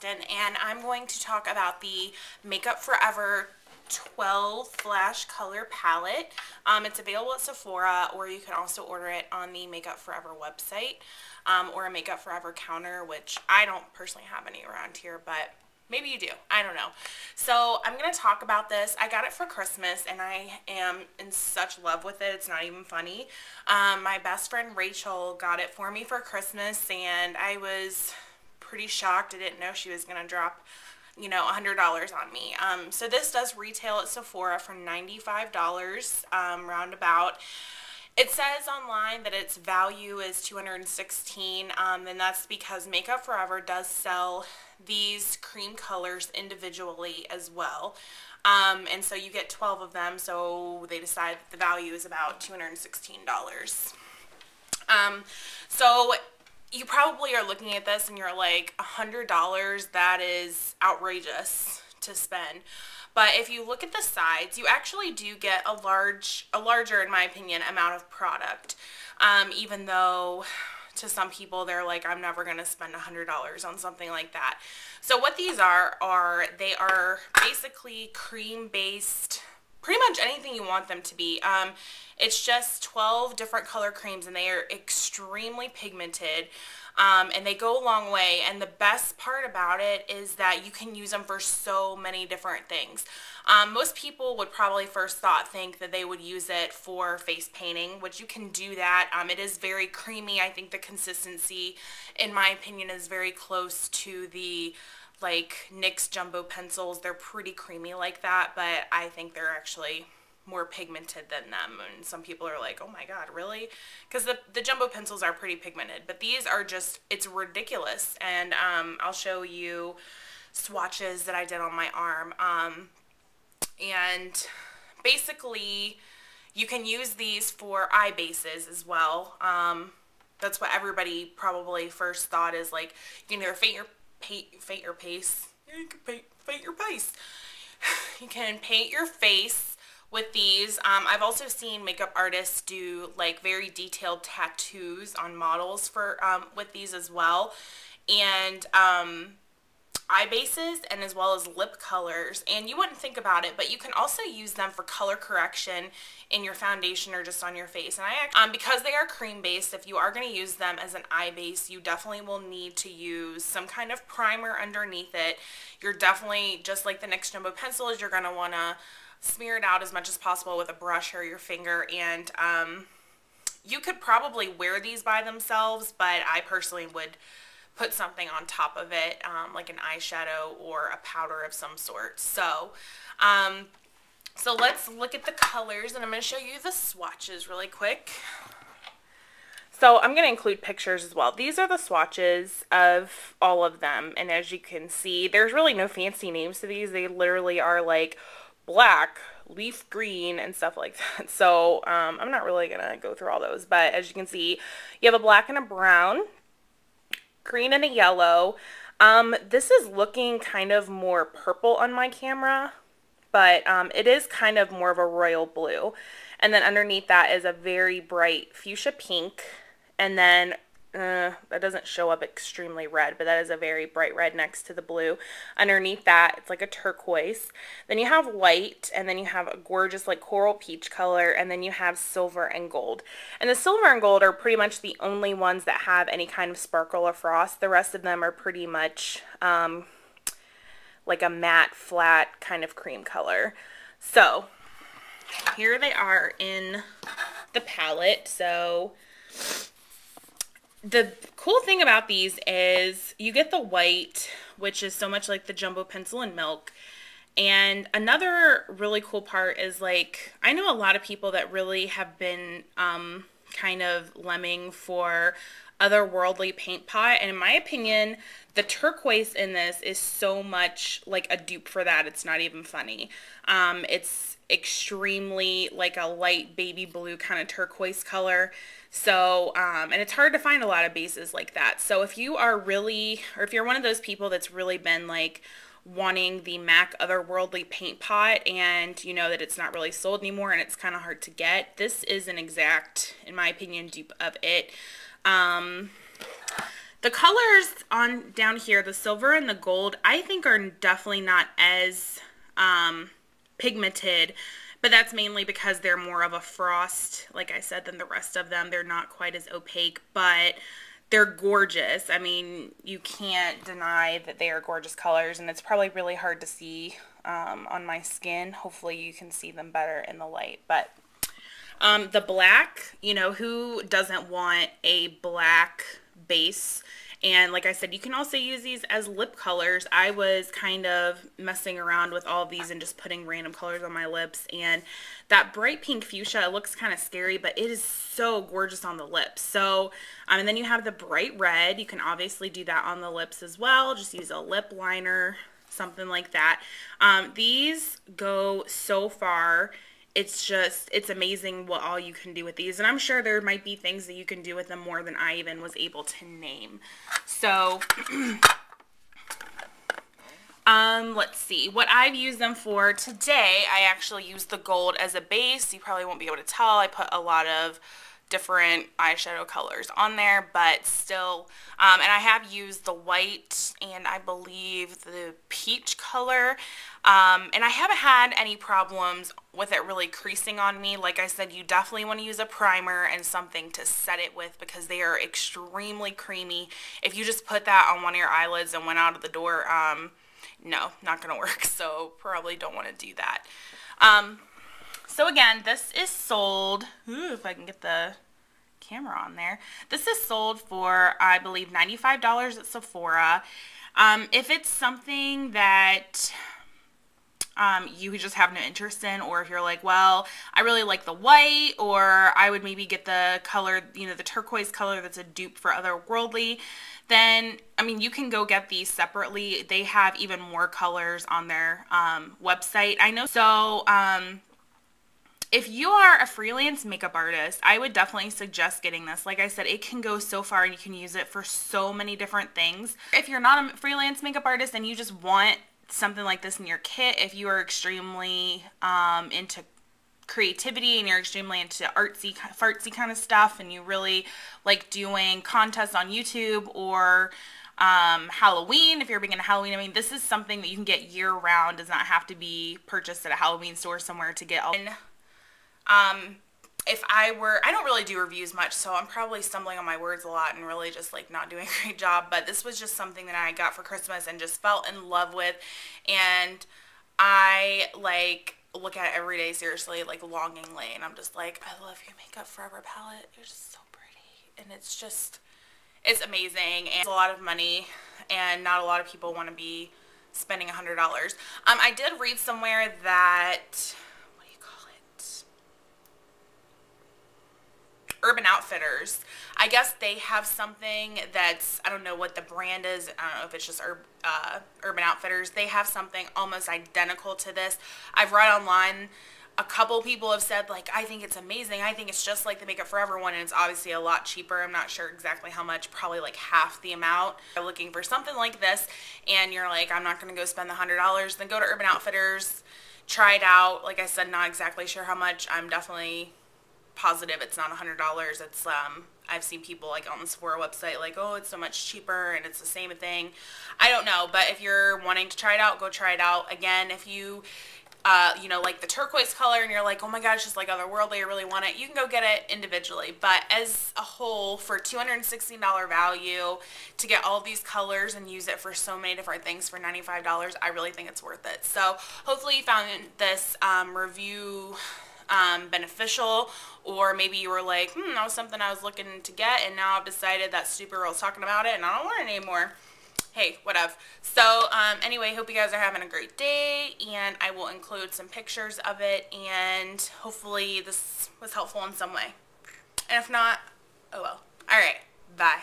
And I'm going to talk about the Makeup Forever 12 Flash Color Palette. It's available at Sephora, or you can also order it on the Makeup Forever website, or a Makeup Forever counter, which I don't personally have any around here, but maybe you do. I don't know. So I'm going to talk about this. I got it for Christmas, and I am in such love with it. It's not even funny. My best friend Rachel got it for me for Christmas, and I was pretty shocked. I didn't know she was going to drop, you know, $100 on me. So this does retail at Sephora for $95, roundabout. It says online that its value is $216, and that's because Makeup Forever does sell these cream colors individually as well. And so you get 12 of them, so they decide that the value is about $216. So you probably are looking at this and you're like, $100, that is outrageous to spend. But if you look at the sides, you actually do get a larger, in my opinion, amount of product. Even though to some people they're like, I'm never going to spend $100 on something like that. So what these are they are basically cream-based, pretty much anything you want them to be. It's just 12 different color creams, and they are extremely pigmented, and they go a long way. And the best part about it is that you can use them for so many different things. Most people would probably first think that they would use it for face painting, which you can do that. It is very creamy. I think the consistency, in my opinion, is very close to the like NYX jumbo pencils. They're pretty creamy like that, but I think they're actually more pigmented than them, and some people are like, oh my god, really? Because the jumbo pencils are pretty pigmented, but these are just, it's ridiculous. And I'll show you swatches that I did on my arm, and basically you can use these for eye bases as well. That's what everybody probably first thought, is like, you can either paint your face. You can paint your face. You can paint your face with these. I've also seen makeup artists do like very detailed tattoos on models for with these as well, and eye bases, and as well as lip colors. And you wouldn't think about it, but you can also use them for color correction in your foundation or just on your face. And because they are cream based, if you are going to use them as an eye base, you definitely will need to use some kind of primer underneath it. You're definitely, just like the NYX jumbo pencils, you're going to want to smear it out as much as possible with a brush or your finger. And you could probably wear these by themselves, but I personally would put something on top of it, like an eyeshadow or a powder of some sort. So so let's look at the colors, and I'm going to show you the swatches really quick. So I'm going to include pictures as well. These are the swatches of all of them, and as you can see, there's really no fancy names to these. They literally are like black, leaf green, and stuff like that. So I'm not really going to go through all those, but as you can see, you have a black and a brown, green and a yellow. This is looking kind of more purple on my camera, but it is kind of more of a royal blue. And then underneath that is a very bright fuchsia pink, and then that doesn't show up extremely red, but that is a very bright red next to the blue. Underneath that, it's like a turquoise. Then you have white, and then you have a gorgeous like coral peach color, and then you have silver and gold. And the silver and gold are pretty much the only ones that have any kind of sparkle or frost. The rest of them are pretty much like a matte, flat kind of cream color. So here they are in the palette. So the cool thing about these is you get the white, which is so much like the jumbo pencil and milk. And another really cool part is, like, I know a lot of people that really have been kind of lemming for otherworldly paint pot, and in my opinion, the turquoise in this is so much like a dupe for that. It's not even funny. It's extremely like a light baby blue kind of turquoise color. So, and it's hard to find a lot of bases like that. So if you are really, or if you're one of those people that's really been like wanting the MAC Otherworldly paint pot, and you know that it's not really sold anymore and it's kind of hard to get, this is an exact, in my opinion, dupe of it. The colors on down here, the silver and the gold, I think are definitely not as pigmented, but that's mainly because they're more of a frost, like I said, than the rest of them. They're not quite as opaque, but they're gorgeous. I mean, you can't deny that they are gorgeous colors, and it's probably really hard to see on my skin. Hopefully you can see them better in the light, but the black, you know, who doesn't want a black base? And like I said, you can also use these as lip colors. I was kind of messing around with all of these and just putting random colors on my lips. And that bright pink fuchsia, it looks kind of scary, but it is so gorgeous on the lips. So, and then you have the bright red. You can obviously do that on the lips as well. Just use a lip liner, something like that. These go so far. It's just, it's amazing what all you can do with these. And I'm sure there might be things that you can do with them more than I even was able to name. So, let's see. What I've used them for today, I actually used the gold as a base. You probably won't be able to tell. I put a lot of different eyeshadow colors on there, but still, and I have used the white and I believe the peach color, and I haven't had any problems with it really creasing on me. Like I said, you definitely want to use a primer and something to set it with because they are extremely creamy. If you just put that on one of your eyelids and went out of the door, no, not gonna work, so probably don't want to do that. So again, this is sold, if I can get the camera on there, this is sold for, I believe, $95 at Sephora. If it's something that you just have no interest in, or if you're like, well, I really like the white, or I would maybe get the color, you know, the turquoise color that's a dupe for Otherworldly, then, I mean, you can go get these separately. They have even more colors on their website, I know. So, if you are a freelance makeup artist, I would definitely suggest getting this. Like I said, it can go so far and you can use it for so many different things. If you're not a freelance makeup artist and you just want something like this in your kit, if you are extremely into creativity and you're extremely into artsy, fartsy kind of stuff, and you really like doing contests on YouTube or Halloween, if you're big into Halloween, I mean, this is something that you can get year round. Does not have to be purchased at a Halloween store somewhere to get all. If I don't really do reviews much, so I'm probably stumbling on my words a lot and really just like not doing a great job, but this was just something that I got for Christmas and just fell in love with, and I like look at it every day, seriously, like longingly, and I'm just like, I love your Makeup Forever palette. You're just so pretty, and it's just, it's amazing, and it's a lot of money, and not a lot of people want to be spending $100. I did read somewhere that, Urban Outfitters, I guess they have something that's, I don't know what the brand is, I don't know if it's just Urban Outfitters, they have something almost identical to this. I've read online, a couple people have said, like, I think it's amazing, I think it's just like the Makeup Forever one, and it's obviously a lot cheaper. I'm not sure exactly how much, probably like half the amount. If you're looking for something like this, and you're like, I'm not going to go spend the $100, then go to Urban Outfitters, try it out. Like I said, not exactly sure how much. I'm definitely positive it's not $100. It's I've seen people like on the Sephora website like, oh, it's so much cheaper and it's the same thing. I don't know, but if you're wanting to try it out, go try it out. Again, if you you know, like the turquoise color and you're like, oh my gosh, just like Otherworldly, I really want it, you can go get it individually. But as a whole, for $216 value to get all of these colors and use it for so many different things for $95, I really think it's worth it. So hopefully you found this review beneficial, or maybe you were like, that was something I was looking to get, and now I've decided that stupid girl's talking about it and I don't want it anymore. Hey, whatever. So anyway, hope you guys are having a great day, and I will include some pictures of it, and hopefully this was helpful in some way, and if not, oh well. Alright, bye.